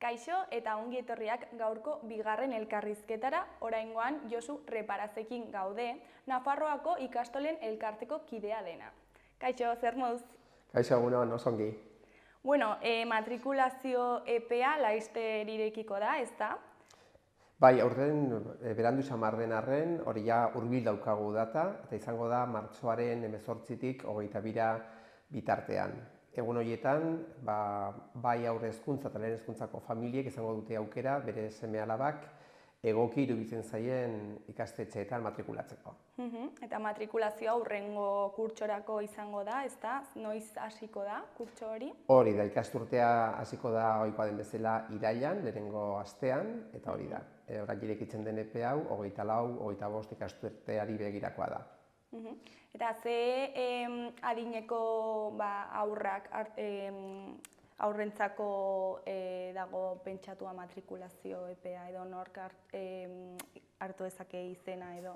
Kaixo eta ongi etorriak gaurko bigarren elkarrizketara, oraingoan Josu Reparazekin gaude, Nafarroako ikastolen elkarteko kidea dena. Kaixo, zer moduz? Kaixo, egunon, oso ongi. Bueno, matrikulazio epea laizter irekiko da, ezta? Bai, aurten berandu samar den arren, hori ja hurbil daukagu data, eta izango da martxoaren 18tik 22 bitartean. Egun horietan, bai aurre hezkuntza eta lehen hezkuntzako familiek izango dute aukera bere seme-alabak egoki iruditzen zaien ikastetxeetan matrikulatzeko. Eta matrikulazioa hurrengo kurtsorako izango da, ezta? Noiz hasiko da kurtso hori? Hori da, ikasturtea hasiko da ohikoa den bezala irailan, lehenengo astean, eta hori da. Orain irekitzen den epe hau, 24, 25 ikasturteari begirakoa da. Eta ze adineko aurrak aurrentzako dago pentsatua matrikulazio epea edo nork hartu dezake izena edo?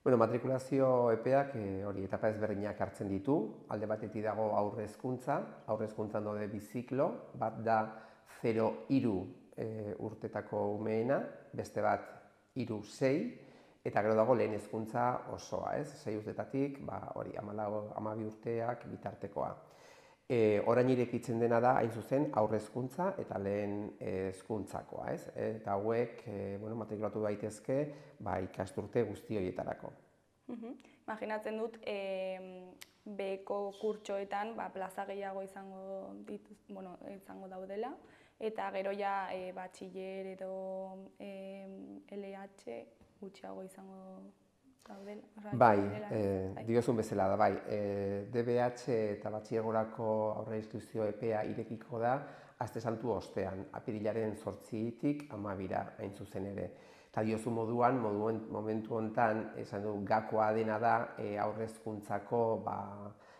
Bueno, matrikulazio epeak hori etapa ezberdinak hartzen ditu. Alde batetik dago aurre hezkuntza. Aurre hezkuntzan daude bi ziklo, bat da 0-3 urtetako umeena, beste bat 3-6, eta gero dago lehen hezkuntza osoa, 6 urtetatik, hori 12 urteak bitartekoa. Orain irekitzen dena da, hain zuzen, aurre hezkuntza eta lehen hezkuntzakoa, eta hauek matrikulatu daitezke ikasturte guzti horietarako. Imaginatzen dut, beheko kurtsoetan plaza gehiago izango daudela, eta gero ja batxiller edo LH gutxiago izango daudela. Bai, diozun bezala da, bai. DBH eta batxillergorako aurre instrukzio epea irekiko da aste santu ostean, apirilaren 8tik 12ra hain zuzen ere. Eta diozu moduan, momentu honetan, esan du, gakoa dena da aurre hezkuntzako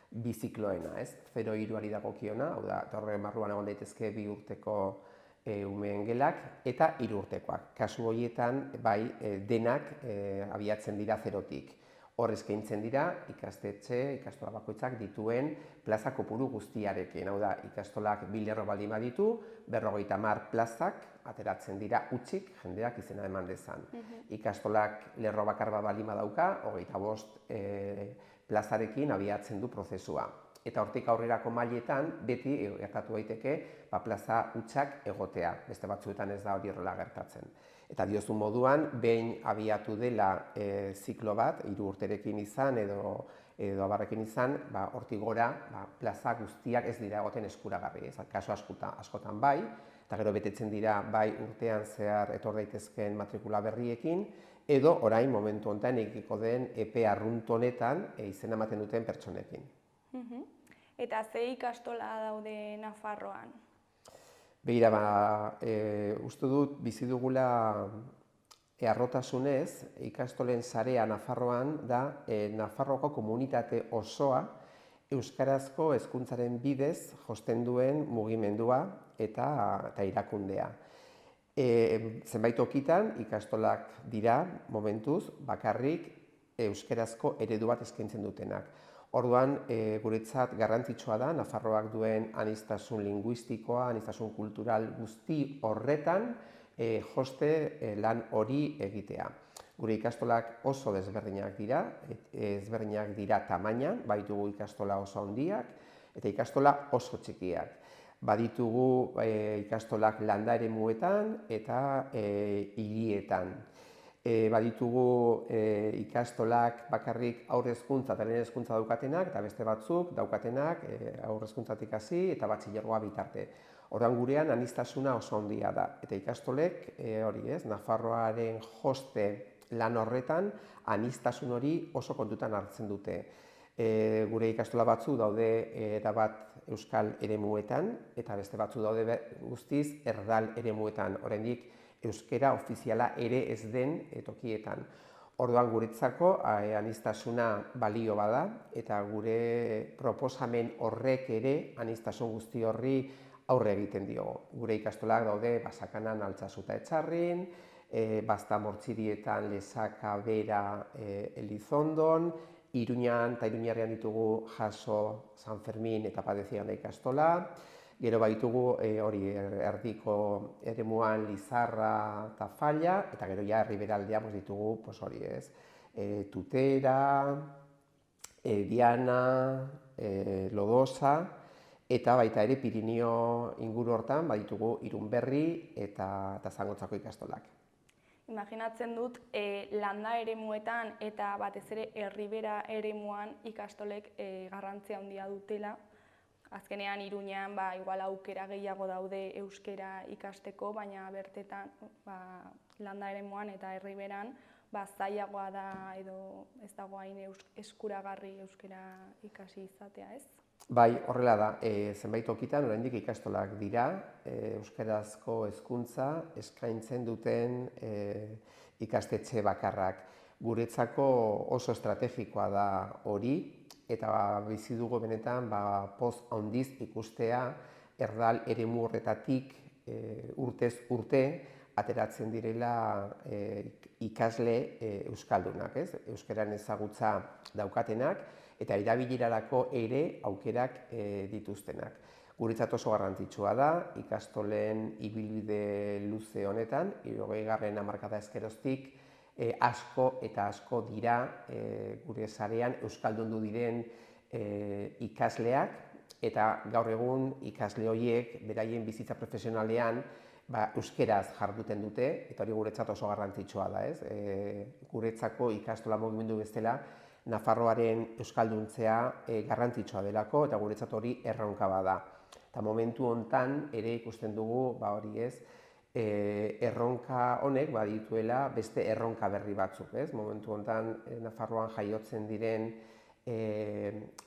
bi zikloena, 0-3 dagokiona, hau da, horren barruan egon daitezke 2 urteko umeen gelak eta 3 urtekoak. Kasu horietan, bai, denak abiatzen dira 0tik. Hor eskaintzen dira ikastola bakoitzak dituen plaza kopuru guztiarekin. Hau da, ikastolak 2 lerro baldin baditu, 50 plazak ateratzen dira hutsik jendeak izena eman dezan. Ikastolak lerro bakar bat baldin badauka, 25 plazarekin abiatzen du prozesua. Eta hortik aurrerako mailetan beti gertatu daiteke plaza hutsak egotea, beste batzuetan ez da hori horrela gertatzen. Eta diozu moduan, behin abiatu dela ziklo bat, 3 urterekin izan edo abarrekin izan, hortik gora plaza guztiak ez dira egoten eskuragarri. Kasu askotan bai, eta gero betetzen dira bai urtean zehar etor daitezkeen matrikula berriekin, edo orain momentu honetan egiko den epe arrunt honetan izena ematen duten pertsonekin. Eta ze ikastola daude Nafarroan? Begira, uste dut bizi dugula harrotasunez, ikastolen sarea Nafarroan da Nafarroako komunitate osoa euskarazko hezkuntzaren bidez josten duen mugimendua eta irakundea. Zenbait tokitan ikastolak dira momentuz bakarrik euskarazko eredu bat eskaintzen dutenak. Orduan, guretzat garrantzitsua da, Nafarroak duen aniztasun linguistikoa, aniztasun kultural guzti horretan joste lan hori egitea. Gure ikastolak oso desberdinak dira tamainan, baitugu ikastola oso handiak eta ikastola oso txikiak. Baditugu ikastolak landa eremuetan eta hirietan. Baditugu ikastolak bakarrik aurre hezkuntza eta lehen hezkuntza daukatenak, eta beste batzuk daukatenak aurre hezkuntzatik hasi eta batxilergoa bitarte. Orduan gurean aniztasuna oso handia da, eta ikastolek Nafarroaren joste lan horretan aniztasun hori oso kontutan hartzen dute. Gure ikastola batzu daude erabat euskal eremuetan, eta beste batzu daude guztiz erdal eremuetan, oraindik euskera ofiziala ere ez den tokietan. Orduan guretzako aniztasuna balio bada eta gure proposamen horrek ere aniztasun guzti horri aurre egiten diogu. Gure ikastolak daude Basakanan, Altsasuta Etxarrin, Baztamortzirietan, Lezaka, Bera, Elizondon, Iruñan eta Iruñarrean ditugu Jaso, San Fermin eta Padezian da ikastola, Gero baitugu hori erdiko eremuan Lizarra eta Falla, eta gero ja herriberaldean ditugu hori ez, Tutera, Diana, Lodosa, eta baita ere Pirinio inguru hortan baditugu Irunberri eta Zangotzako ikastolak. Imaginatzen dut, landa eremuetan eta batez ere herribera eremuan ikastolek garrantzia handia dutela. Azkenean Iruñean igual aukera gehiago daude euskera ikasteko, baina bertetan landa eremuan eta herriberan zailagoa da edo ez dago hain eskuragarri euskera ikasi izatea, ez? Bai, horrela da. Zenbait tokitan oraindik ikastolak dira, euskarazko hezkuntza eskaintzen duten ikastetxe bakarrak. Guretzako oso estrategikoa da hori, eta bizi dugu benetan poz handiz ikustea erdal eremu horretatik urtez urte ateratzen direla ikasle euskaldunak, ez? Euskararen ezagutza daukatenak eta erabilerarako ere aukerak dituztenak. Guretzat oso garrantzitsua da ikastolen ibilbide luze honetan, 60. hamarkada ezkeroztik, asko eta asko dira gure sarean euskaldundu diren ikasleak, eta gaur egun ikasle horiek beraien bizitza profesionalean euskeraz jarduten dute, eta hori guretzat oso garrantzitsua da, ez? Guretzako ikastola mugimendu bezala Nafarroaren euskalduntzea garrantzitsua delako, eta guretzat hori erronka bada. Eta momentu hontan ere ikusten dugu hori ez, erronka honek badituela beste erronka berri batzuk, ez? Momentu hontan Nafarroan jaiotzen diren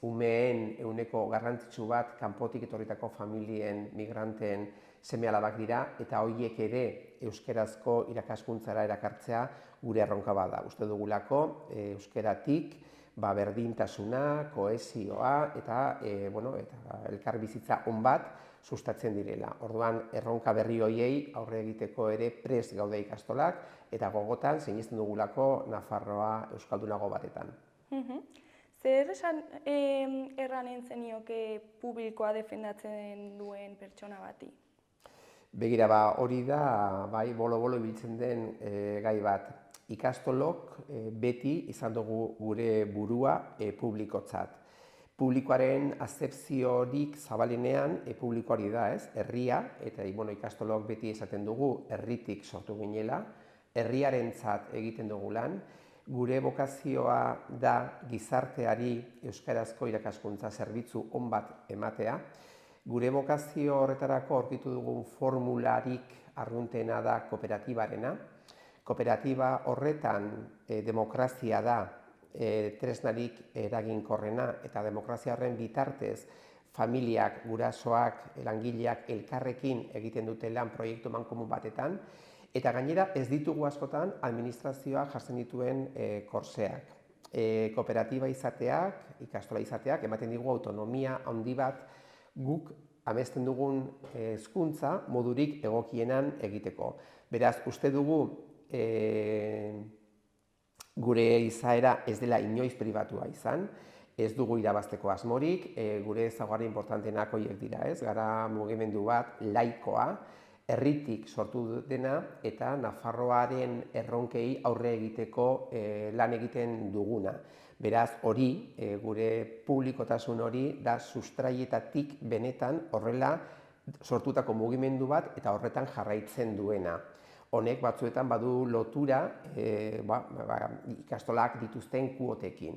umeen ehuneko garrantzitsu bat kanpotik etorritako familien, migranteen seme-alabak dira, eta horiek ere euskerazko irakaskuntzara erakartzea gure erronka bada. Uste dugulako euskeratik berdintasuna, kohesioa eta elkarbizitza on bat sustatzen direla. Orduan, erronka berri horiei aurre egiteko ere prest gaude ikastolak, eta gogotan sinesten dugulako Nafarroa euskaldunago batetan. Zer erranen zenioke publikoa defendatzen duen pertsona bati? Begira, hori da, bolo-bolo ibiltzen den gai bat. Ikastolok beti izan dugu gure burua publikotzat. Publikoaren azepziorik zabalenean publikoari da, ez? Herria, eta ikastolok beti esaten dugu herritik sortu ginela, herriarentzat egiten dugu lan. Gure bokazioa da gizarteari euskarazko irakaskuntza zerbitzu on bat ematea. Gure bokazio horretarako aurkitu dugun formularik arruntena da kooperatibarena. Kooperatiba horretan demokrazia da tresnarik eraginkorrena, eta demokrazia horren bitartez familiak, gurasoak, langileak elkarrekin egiten dute lan proiektu mankomun batetan, eta gainera ez ditugu askotan administrazioak jartzen dituen korseak. Kooperatiba izateak, ikastola izateak, ematen digu autonomia handi bat guk amesten dugun hezkuntza modurik egokienan egiteko. Beraz, uste dugu gure izaera ez dela inoiz pribatua izan, ez dugu irabazteko asmorik, gure ezaugarri importanteenak horiek dira, ez? Gara mugimendu bat laikoa, herritik sortu dena, eta Nafarroaren erronkei aurre egiteko lan egiten duguna. Beraz, hori, gure publikotasun hori, da sustraietatik benetan horrela sortutako mugimendu bat eta horretan jarraitzen duena. Honek batzuetan badu lotura ikastolak dituzten kuotekin.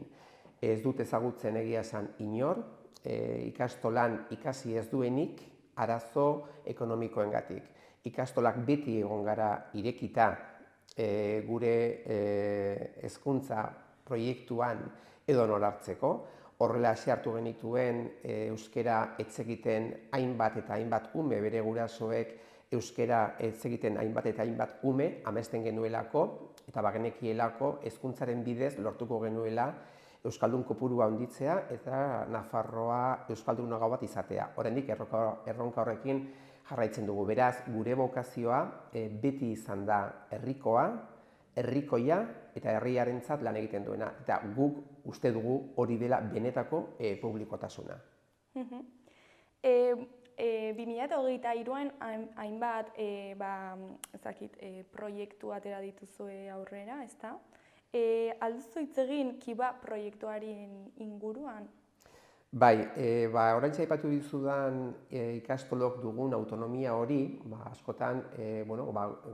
Ez dut ezagutzen egia esan inor, ikastolan ikasi ez duenik arazo ekonomikoengatik. Ikastolak beti egon gara irekita gure hezkuntza proiektuan edo norartzeko. Horrela hartu genituen euskera etzegiten hainbat eta hainbat ume, bere gurasoek euskera etzegiten hainbat eta hainbat ume amesten genuelako, eta bagenekielako hezkuntzaren bidez lortuko genuela euskaldun kopurua handitzea eta Nafarroa euskaldunago bat izatea. Oraindik erronka horrekin jarraitzen dugu. Beraz, gure bokazioa beti izan da herrikoa, herrikoia eta herriarentzat lan egiten duena. Eta guk uste dugu hori dela benetako publikotasuna. 2023an hainbat proiektu atera dituzue aurrera, ezta? Alduzu hitz egin Kiba proiektuaren inguruan? Bai, oraintxe aipatu dizudan ikastolok dugun autonomia hori, askotan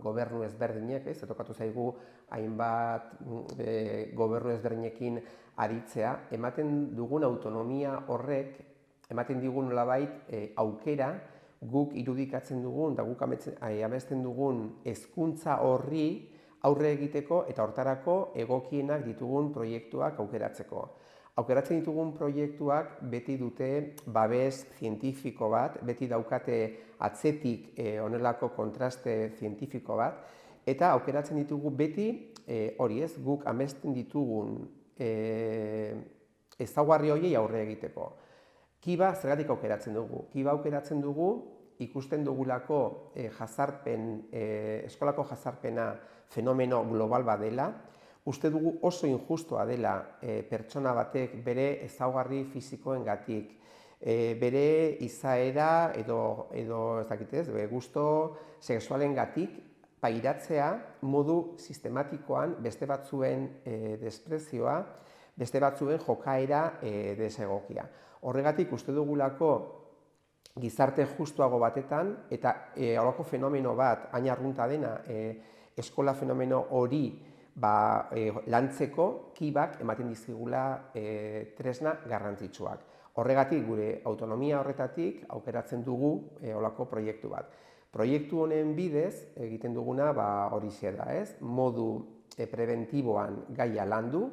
gobernu ezberdinek, tokatu zaigu hainbat gobernu ezberdinekin aritzea, ematen dugun autonomia horrek, ematen digun nolabait aukera guk irudikatzen dugun eta guk amesten dugun hezkuntza horri aurre egiteko eta hortarako egokienak ditugun proiektuak aukeratzeko. Aukeratzen ditugun proiektuak beti dute babes zientifiko bat, beti daukate atzetik honelako kontraste zientifiko bat, eta aukeratzen ditugu beti, hori ez, guk amesten ditugun ezaugarri horiei aurre egiteko. Kiba zergatik aukeratzen dugu? Kiba aukeratzen dugu ikusten dugulako eskolako jazarpena fenomeno global bat dela, uste dugu oso injustua dela pertsona batek bere ezaugarri fisikoengatik, bere izaera edo ez dakitez, gusto sexualengatik pairatzea modu sistematikoan beste batzuen desprezioa, beste batzuen jokaera desegokia. Horregatik uste dugulako gizarte justuago batetan eta horrelako fenomeno bat hain arrunta dena eskola fenomeno hori lantzeko Kibak ematen dizkigula tresna garrantzitsuak. Horregatik gure autonomia horretatik aukeratzen dugu holako proiektu bat. Proiektu honen bidez egiten duguna horixe da, ez? Modu preventiboan gaia landu,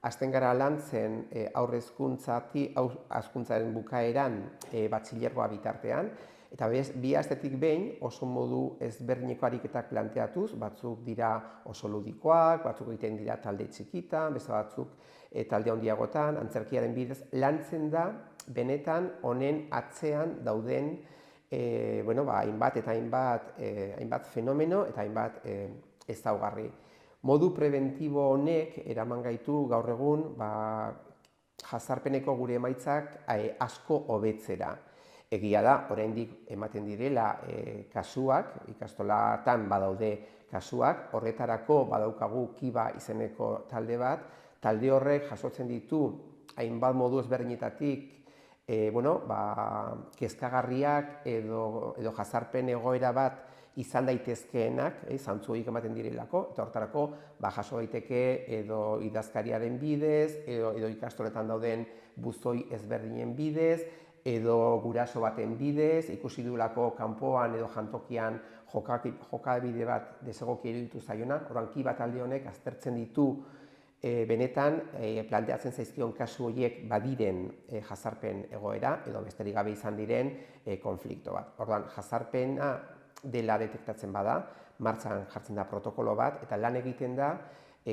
hasten gara lantzen haur hezkuntzaren bukaeran batxilergoa bitartean, eta bi astetik behin oso modu ezberdineko ariketak planteatuz, batzuk dira oso ludikoak, batzuk egiten dira talde txikitan, beste batzuk talde handiagotan, antzerkiaren bidez lantzen da benetan honen atzean dauden hainbat eta hainbat fenomeno eta hainbat ezaugarri. Modu preventibo honek eraman gaitu gaur egun jazarpeneko gure emaitzak asko hobetzera. Egia da, oraindik ematen direla kasuak, ikastolatan badaude kasuak, horretarako badaukagu Kiba izeneko talde bat, talde horrek jasotzen ditu hainbat modu ezberdinetatik kezkagarriak edo jazarpen egoera bat izan daitezkeenak, zantzuik ematen direlako, eta horretarako jaso daiteke edo idazkariaren bidez, edo ikastoletan dauden buzoi ezberdinen bidez, edo guraso baten bidez, ikusi duelako kanpoan edo jantokian jokabide bat desegokia iruditu zaiona. Orduan Kiba talde honek aztertzen ditu benetan planteatzen zaizkion kasu horiek badiren jazarpen egoera edo besterik gabe izan diren konflikto bat. Orduan jazarpena dela detektatzen bada, martxan jartzen da protokolo bat eta lan egiten da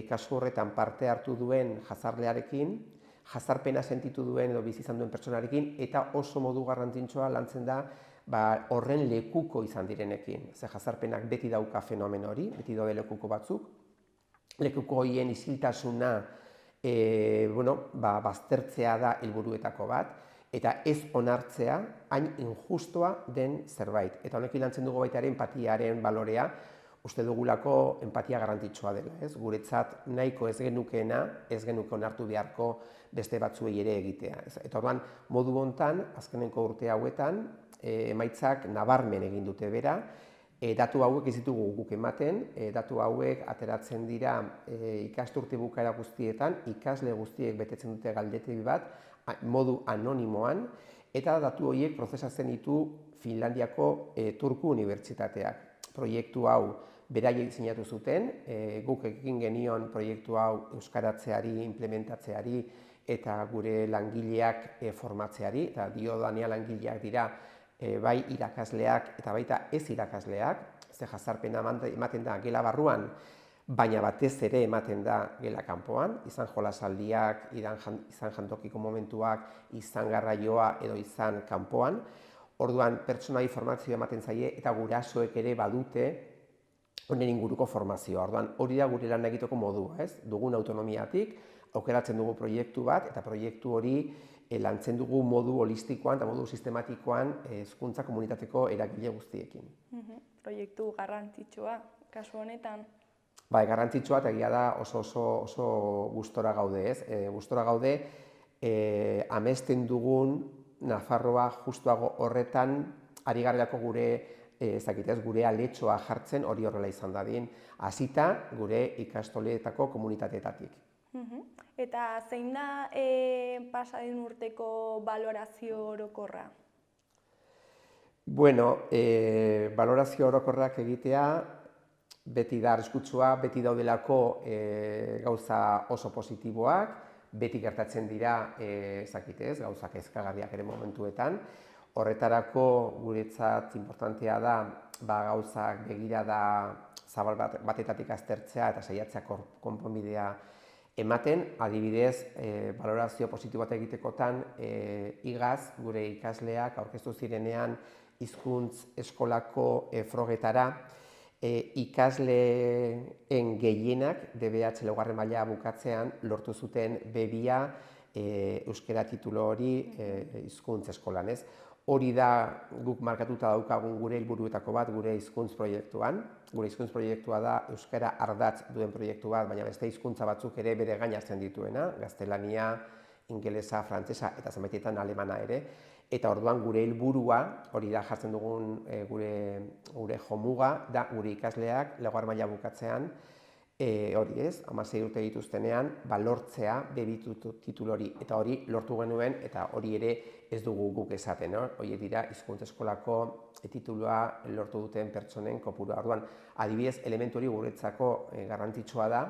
kasu horretan parte hartu duen jazarlearekin, jazarpena sentitu duen edo bizi izan duen pertsonarekin eta oso modu garrantzitsua lantzen da horren lekuko izan direnekin. Ze jazarpenak beti dauka fenomeno hori, beti daude lekuko batzuk. Lekuko horien isiltasuna baztertzea da helburuetako bat eta ez onartzea hain injustua den zerbait. Eta honekin lantzen dugu baita ere empatiaren balorea, uste dugulako empatia garrantzitsua dela, ez? Guretzat nahiko ez genukeena, ez genuke onartu beharko beste batzuei ere egitea. Eta orduan, modu hontan, azkeneko urte hauetan, emaitzak nabarmen egin dute bera, datu hauek ez ditugu guk ematen, datu hauek ateratzen dira ikasturte bukaera guztietan, ikasle guztiek betetzen dute galdetegi bat, modu anonimoan, eta datu horiek prozesatzen ditu Finlandiako Turku Unibertsitateak. Proiektu hau beraiek diseinatu zuten, guk egin genion proiektu hau euskaratzeari, implementatzeari eta gure langileak formatzeari, eta diodanean langileak dira bai irakasleak eta baita ez irakasleak, ze jazarpena ematen da gela barruan, baina batez ere ematen da gela kanpoan, izan jolasaldiak, izan jantokiko momentuak, izan garraioa edo izan kanpoan. Orduan, pertsonai formazioa ematen zaie eta gurasoek ere badute honen inguruko formazioa. Orduan, hori da gure lan egiteko modua, ez? Dugun autonomiatik, aukeratzen dugu proiektu bat, eta proiektu hori lantzen dugu modu holistikoan eta modu sistematikoan hezkuntza komunitateko eragile guztiekin. Proiektu garrantzitsua, kasu honetan. Bai, garrantzitsua eta egia da oso gustora gaude, ez? Gustora gaude amesten dugun Nafarroa justuago horretan ari garelako gure gure aletxoa jartzen hori horrela izan dadin, hasita gure ikastoletako komunitateetatik. Eta zein da pasaden urteko balorazio orokorra? Bueno, balorazio orokorrak egitea beti da arriskutsua, beti daudelako gauza oso positiboak, beti gertatzen dira gauzak kezkagarriak ere momentuetan. Horretarako guretzat inportantea da gauzak begirada zabal batetatik aztertzea eta saiatzea konponbidea ematen. Adibidez, balorazio positibo bat egitekotan igaz gure ikasleak aurkeztu zirenean hizkuntz eskolako frogetara ikasleen gehienak DBH laugarren maila bukatzean lortu zuten B2 euskara titulu hori hizkuntz eskolan, ez? Hori da guk markatuta daukagun gure helburuetako bat gure hizkuntz proiektuan. Gure hizkuntz proiektua da euskara ardatz duen proiektu bat, baina beste hizkuntza batzuk ere bere gain hartzen dituena, gaztelania, ingelesa, frantsesa eta zenbaitetan alemana ere. Eta orduan gure helburua, hori da jartzen dugun gure jomuga, da gure ikasleak laugarren maila bukatzean, hori ez, 16 urte dituztenean, lortzea B2 titulu hori, eta hori lortu genuen, eta hori ere ez dugu guk esaten, horiek dira hizkuntza eskolako titulua lortu duten pertsonen kopurua. Orduan, adibidez, elementu hori guretzako garrantzitsua da,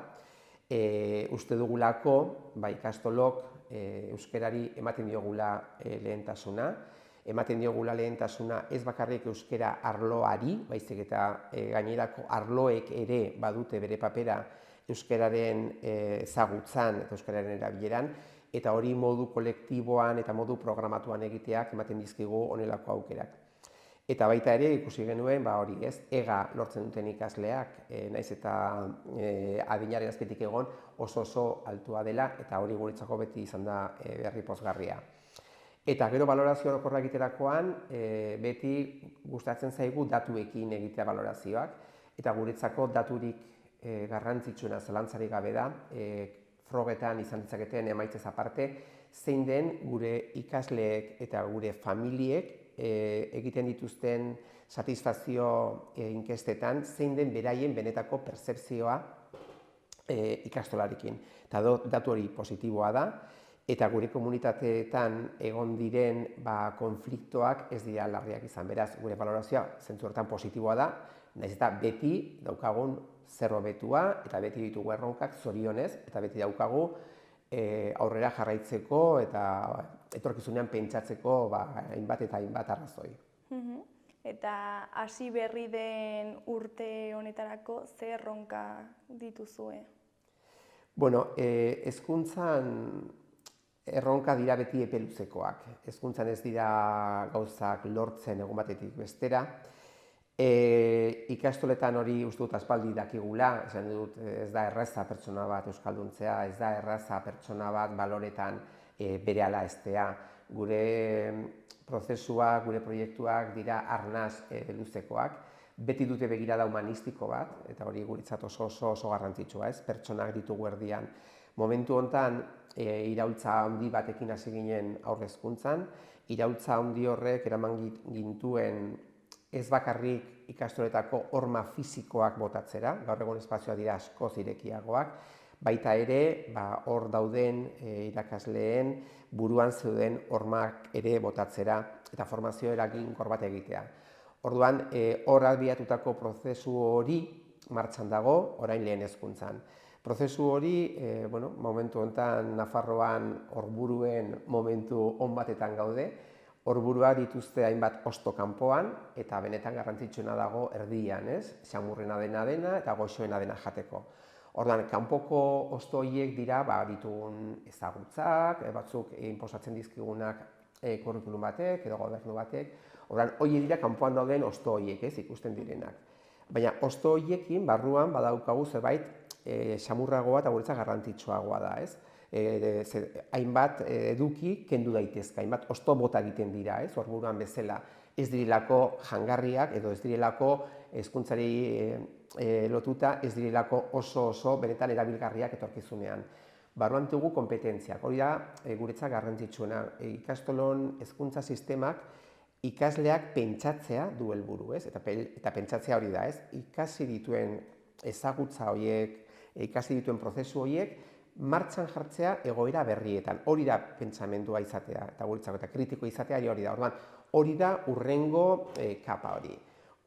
uste dugulako, ikastolok euskerari ematen diogula lehentasuna, ez bakarrik euskera arloari, baizik eta gainerako arloek ere badute bere papera euskeraren ezagutzan eta euskararen erabileran, eta hori modu kolektiboan eta modu programatuan egiteak ematen dizkigu honelako aukerak. Eta baita ere ikusi genuen, hori ez, ega lortzen duten ikasleak, naiz eta adinaren azpitik egon oso altua dela, eta hori guretzako beti izan da berri pozgarria. Eta gero balorazio orokorra egiterakoan, beti gustatzen zaigu datuekin egitea balorazioak, eta guretzako daturik garrantzitsuena zalantzarik gabe da, frogetan izan ditzaketen emaitzez aparte, zein den gure ikasleek eta gure familiek egiten dituzten satisfazio inkestetan, zein den beraien benetako pertzepzioa ikastolarekin. Eta datu hori positiboa da, eta gure komunitateetan egon diren konfliktoak ez dira larriak izan. Beraz, gure balorazioa zentzu horretan positiboa da, nahiz eta beti daukagun zer hobetua eta beti ditugu erronkak zorionez, eta beti daukagu aurrera jarraitzeko eta etorkizunean pentsatzeko hainbat eta hainbat arrazoi. Eta hasi berri den urte honetarako zer erronka dituzue? Bueno, hezkuntzan erronka dira beti epe luzekoak. Hezkuntzan ez dira gauzak lortzen egun batetik bestera. Ikastoletan hori uste dut aspaldi dakigula, esan dut ez da erraza pertsona bat euskalduntzea, ez da erraza pertsona bat baloretan berehala estea. Gure prozesuak, gure proiektuak dira arnaz luzekoak, beti dute begirada humanistiko bat, eta hori guretzat oso garrantzitsua, ez? Pertsonak ditugu erdian. Momentu honetan, iraultza handi batekin hasi ginen aurre hezkuntzan, iraultza handi horrek eraman gintuen ez bakarrik ikastoletako horma fisikoak botatzera, gaur egun espazioa dira askoz irekiagoak, baita ere hor dauden irakasleen buruan zeuden hormak ere botatzera eta formazio eraginkor bat egitea. Orduan, hor abiatutako prozesu hori martxan dago, orain lehen hezkuntzan. Prozesu hori, momentu honetan Nafarroan horburuen momentu on batetan gaude, horburuak dituzte hainbat osto kanpoan, eta benetan garrantzitsuena dago erdian, ez? Xamurrena dena eta goxoena dena jateko. Orduan, kanpoko osto horiek dira ditugun ezagutzak, batzuk inposatzen dizkigunak kurrikulum batek edo gobernu batek. Orduan, horiek dira kanpoan dauden osto horiek, ez? Ikusten direnak. Baina osto horiekin barruan badaukagu zerbait xamurragoa eta guretzat garrantzitsuagoa da, ez? hainbat eduki kendu daitezke, hainbat ozto bota egiten dira, orburuan bezala ez direlako jangarriak edo ez direlako hezkuntzari lotuta, ez direlako oso benetan erabilgarriak etorkizunean. Barruan ditugu konpetentziak, hori da guretzat garrantzitsuena. Ikastolon hezkuntza sistemak ikasleak pentsatzea du helburu, eta pentsatzea hori da, ikasi dituen ezagutza horiek, ikasi dituen prozesu horiek, martxan jartzea egoera berrietan. Hori da pentsamendua izatea, eta guretzako eta kritiko izatea hori da. Orduan, hori da hurrengo kapa hori.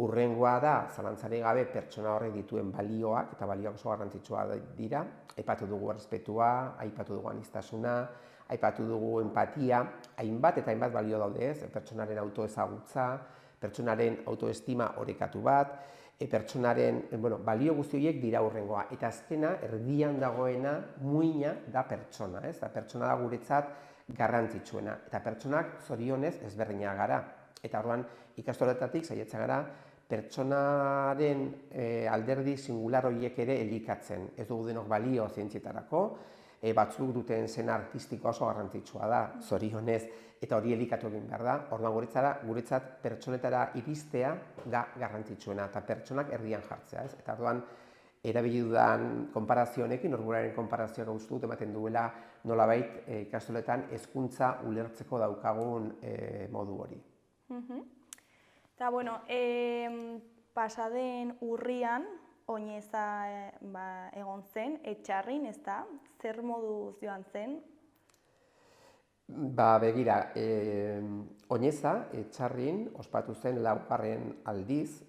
Hurrengoa da, zalantzarik gabe, pertsona horrek dituen balioak, eta balioak oso garrantzitsua dira. Aipatu dugu errespetua, aipatu dugu aniztasuna, aipatu dugu empatia, hainbat eta hainbat balio daude, pertsonaren autoezagutza, pertsonaren autoestima orekatu bat, pertsonaren balio guzti horiek dira hurrengoa. Eta azkena, erdian dagoena, muina da pertsona, eta pertsona da guretzat garrantzitsuena. Eta pertsonak zorionez ezberdinak gara. Eta orduan ikastoletatik saiatzen gara pertsonaren alderdi singular horiek ere elikatzen. Ez dugu denok balio zientzietarako, batzuk duten zena artistikoa oso garrantzitsua da, zorionez, eta hori elikatu egin behar da. Orduan guretzat pertsonetara iristea da garrantzitsuena, eta pertsonak erdian jartzea. Eta orduan, erabili dudan konparazio honekin, norberaren konparazioa uste dut ematen duela nolabait ikastoletan hezkuntza ulertzeko daukagun modu hori. Eta, pasaden urrian, oineza egon zen, Etxarrin, ez da? Zer moduz joan zen? Begira, oineza, Etxarrin, ospatu zen 4. aldiz,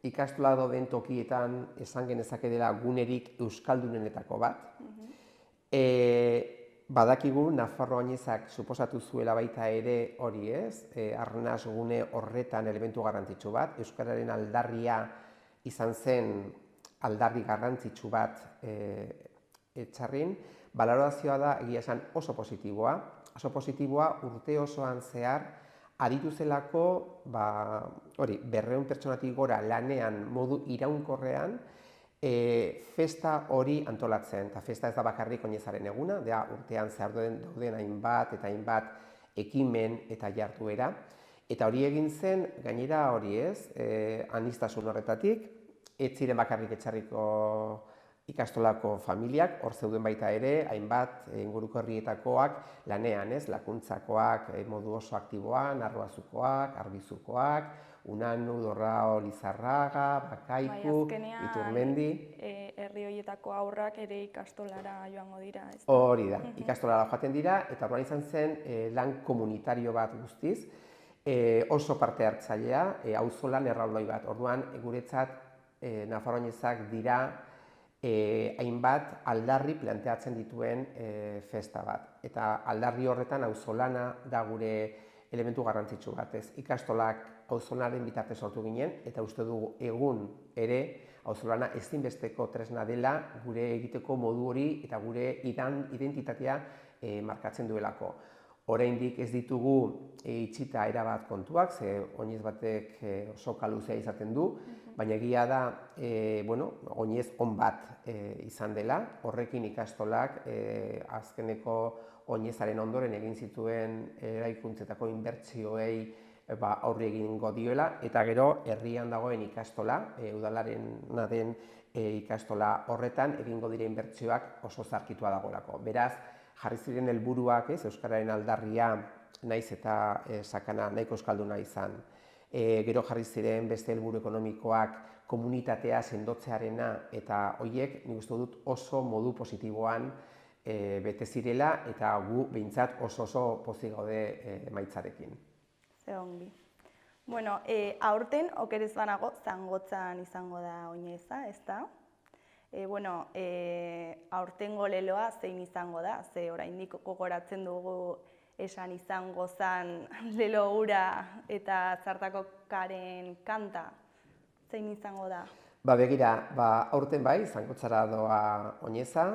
ikastola dauden tokietan esan genezake dela gunerik euskaldunenetako bat. Badakigu Nafarroa oinezak suposatu zuela baita ere hori arnas gune horretan elementu garrantzitsu bat, euskararen aldarria izan zen aldarri garrantzitsu bat Etxarrin, balorazioa da egia esan oso positiboa urte osoan zehar aritu zelako 200 pertsonatik gora lanean modu iraunkorrean festa hori antolatzen, eta festa ez da bakarrik oinezaren eguna, urtean zehar dauden hainbat eta hainbat ekimen eta jarduera, eta hori egin zen, gainera hori aniztasun horretatik, ez ziren bakarrik Etxarriko ikastolako familiak, hor zeuden baita ere, hainbat inguruko herrietakoak lanean, lakuntzakoak modu oso aktiboan, Arroazukoak, Arbizukoak, Unanu, Dorrao, Lizarraga, Bakaiku, Iturmendi. Herri horietako aurrak ere ikastolara joango dira, ez? Hori da, ikastolara joaten dira, eta orduan izan zen lan komunitario bat guztiz, oso parte hartzailea, auzolan erraldoi bat. Orduan, guretzat, Nafarroa oinezak dira hainbat aldarri planteatzen dituen festa bat. Eta aldarri horretan auzolana da gure elementu garrantzitsu bat, ikastolak auzolaren bitartez sortu ginen, eta uste dugu egun ere auzolana ezinbesteko tresna dela gure egiteko modu hori eta gure identitatea markatzen duelako. Oraindik ez ditugu itxita erabat kontuak, ze oinez batek soka luzea izaten du, baina egia da oinez on bat izan dela, horrekin ikastolak azkeneko oinezaren ondoren egin zituen eraikuntzetako inbertsioei aurre egingo dioela, eta gero herrian dagoen ikastola, udalarena den ikastola horretan egingo dira inbertsioak oso zarkitua dagoelako. Beraz, jarri ziren helburuak, euskararen aldarria naiz eta sakana nahiko euskalduna izan. Gero jarri ziren beste helburu ekonomikoak komunitatea sendotzearena, eta horiek nik uste dut oso modu positiboan bete zirela, eta gu behintzat oso pozik gaude emaitzarekin. Ze ongi. Aurten okerez banago Zangotzan izango da oineza, ez da? Aurtengo leloa zein izango da, ze oraindik gogoratzen dugu esan izango zen lelo hura eta Zartakokaren kanta, zein izango da? Begira, aurten bai, Zangotzara doa oineza,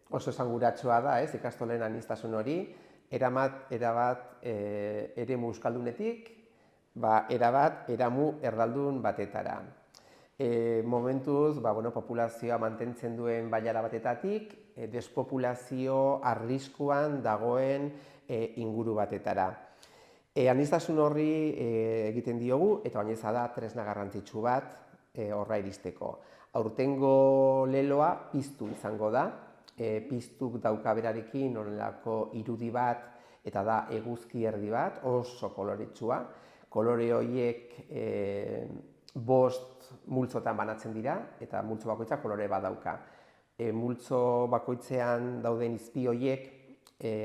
oso esanguratsua da, ikastolen aniztasun hori, erabat eremu euskaldunetik, erabat eramu erdaldun batetara. Momentuz, populazioa mantentzen duen bailara batetatik, despopulazio arriskuan dagoen inguru batetara. Aniztasun horri egiten diogu, eta oineza da tresna garrantzitsu bat horra iristeko. Aurtengo leloa piztu izango da, piztuk dauka berarekin onelako irudi bat, eta da eguzki erdi bat, oso koloretsua. Kolore horiek 5 multzotan banatzen dira, eta multzo bakoitza kolore bat dauka. Multzo bakoitzean dauden izpi horiek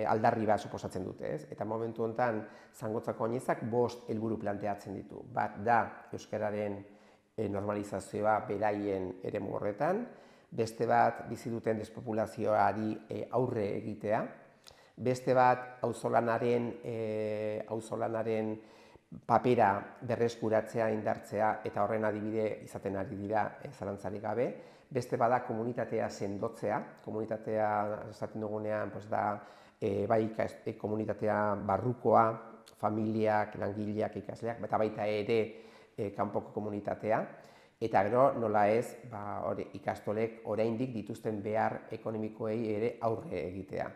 aldarri bat suposatzen dute, ez? Eta momentu honetan Zangotzako oinezak 5 helburu planteatzen ditu. Bat da euskararen normalizazioa beraien eremu horretan, beste bat bizi duten despopulazioari aurre egitea, beste bat auzolanaren papera berreskuratzea, indartzea, eta horren adibide izaten ari dira zalantzarik gabe. Beste bada komunitatea sendotzea, komunitatea esaten dugunean da bai komunitatea barrukoa, familiak, langileak, ikasleak, eta baita ere kanpoko komunitatea. Eta gero nola ez ikastolek oraindik dituzten behar ekonomikoei ere aurre egitea.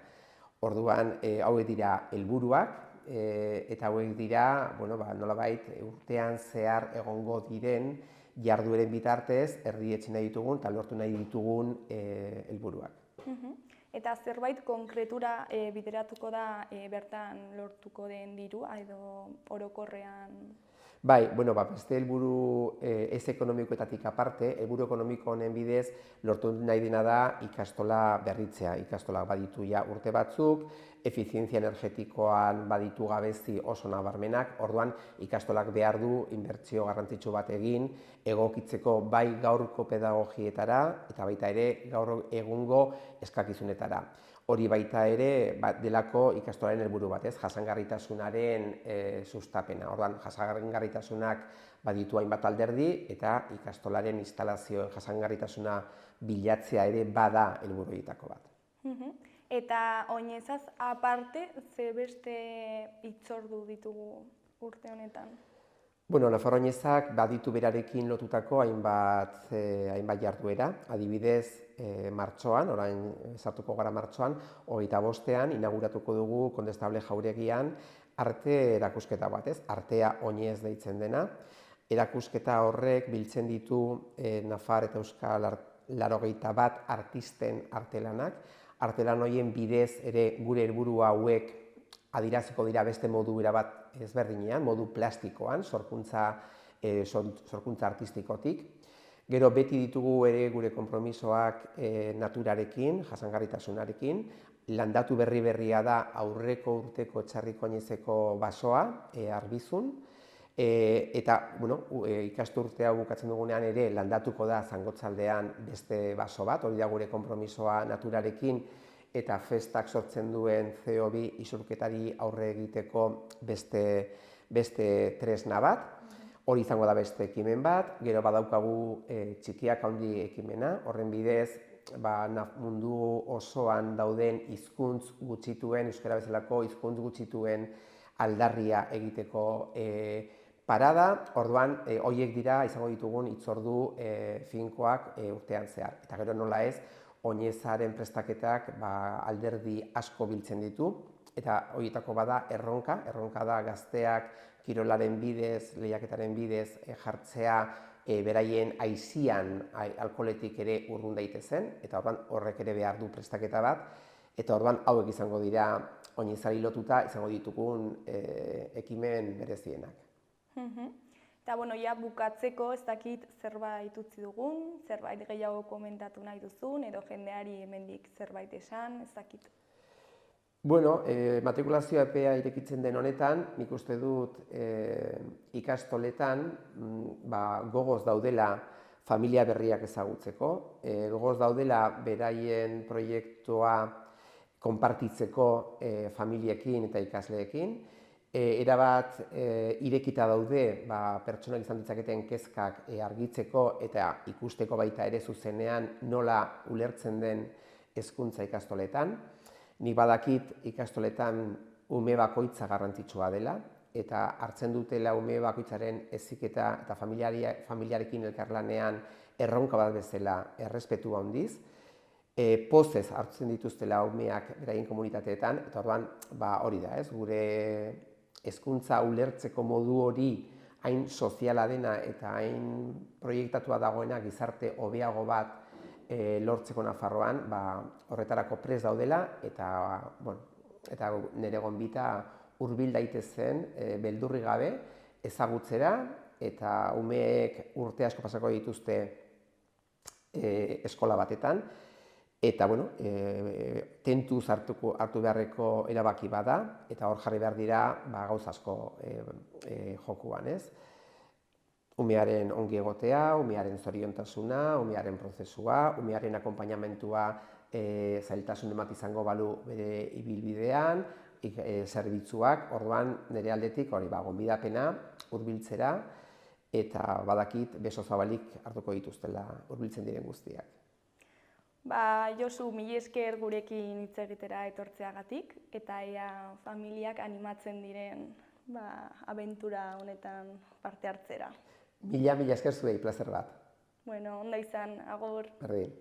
Orduan hauek dira helburuak, eta hauek dira nolabait urtean zehar egongo diren jardueren bitartez erdietsi nahi ditugun eta lortu nahi ditugun helburuak. Eta zerbait konkretura bideratuko da bertan lortuko den dirua edo orokorrean? Bai, beste helburu ez ekonomikoetatik aparte, helburu ekonomiko honen bidez lortu nahi dena da ikastola berritzea. Ikastolak baditu urte batzuk, efizientzia energetikoan baditu gabezi oso nabarmenak, orduan ikastolak behar du inbertsio garrantzitsu bat egin, egokitzeko bai gaurko pedagogietara eta baita ere gaur egungo eskakizunetara. Hori baita ere delako ikastolaren helburu bat, jasangarritasunaren sustapena. Orduan, jasangarritasunak baditu hainbat alderdi eta ikastolaren instalazioen jasangarritasuna bilatzea ere bada helburu horietako bat. Eta oinezaz aparte, ze beste hitzordu ditugu urte honetan? Nafarro Oinezak baditu berarekin lotutako hainbat jarduera. Adibidez, martxoan, orain sartuko gara martxoan, 25ean inauguratuko dugu Kondestable Jauregian arte erakusketa bat, Artea Oinez deitzen dena. Erakusketa horrek biltzen ditu Nafar eta Euskal 81 artisten artelanak. Artelan horien bidez ere gure helburu hauek adiraziko dira beste modu bat ezberdinean, modu plastikoan, sorkuntza artistikotik. Gero beti ditugu ere gure konpromisoak naturarekin, jasangarritasunarekin. Landatu berria da aurreko urteko Txarriko Oinezeko basoa, Arbizun. Eta ikasturte hau bukatzen dugunean ere landatuko da Zangotzaldean beste baso bat, hori da gure konpromisoa naturarekin, eta festak sortzen duen CO2 isurketari aurre egiteko beste tresna bat. Hori izango da beste ekimen bat, gero badaukagu txikiak handi ekimena, horren bidez mundu osoan dauden hizkuntz gutxituen, euskara bezalako hizkuntz gutxituen aldarria egiteko parada. Orduan, horiek dira izango ditugun hitzordu finkoak urtean zehar. Eta gero nola ez, Oinezaren prestaketak alderdi asko biltzen ditu, eta horietako bada erronka da gazteak kirolaren bidez, lehiaketaren bidez jartzea beraien aizian alkoholetik ere urrun daitezen, eta orduan horrek ere behar du prestaketa bat, eta orduan hauek izango dira Oinezari lotuta izango ditugun ekimen berezienak. Eta, ja bukatzeko ez dakit zerbait utzi dugun, zerbait gehiago komentatu nahi duzun, edo jendeari hemendik zerbait esan, ez dakit. Matrikulazio epea irekitzen den honetan, nik uste dut ikastoletan gogoz daudela familia berriak ezagutzeko, gogoz daudela beraien proiektua konpartitzeko familiekin eta ikasleekin, erabat irekita daude pertsonak izan ditzaketen kezkak argitzeko eta ikusteko baita ere zuzenean nola ulertzen den hezkuntza ikastoletan. Nik badakit ikastoletan ume bakoitza garrantzitsua dela, eta hartzen dutela ume bakoitzaren heziketa eta familiarekin elkarlanean erronka bat bezala errespetu handiz, pozez hartzen dituztela umeak beraien komunitateetan, eta orduan hori da, gure hezkuntza ulertzeko modu hori hain soziala dena eta hain proiektatua dagoena gizarte hobeago bat lortzeko Nafarroan, horretarako prest daudela, eta nire gonbita hurbil daitezen beldurri gabe ezagutzera, eta umeek urte asko pasako dituzte eskola batetan, eta tentuz hartu beharreko erabaki bada, eta hor jarri behar dira gauza asko jokuan, ez? Umearen ongi egotea, umearen zoriontasuna, umearen prozesua, umearen akonpainamentua zailtasun bat izango balu bere ibilbidean, zerbitzuak, orduan nire aldetik gonbidapena hurbiltzera, eta badakit beso zabalik hartuko dituztela hurbiltzen diren guztiak. Josu, mila esker gurekin hitz egitera etortzeagatik, eta ea familiak animatzen diren abentura honetan parte hartzera. Mila esker zuei, plazer bat. Ondo izan, agur. Berdin.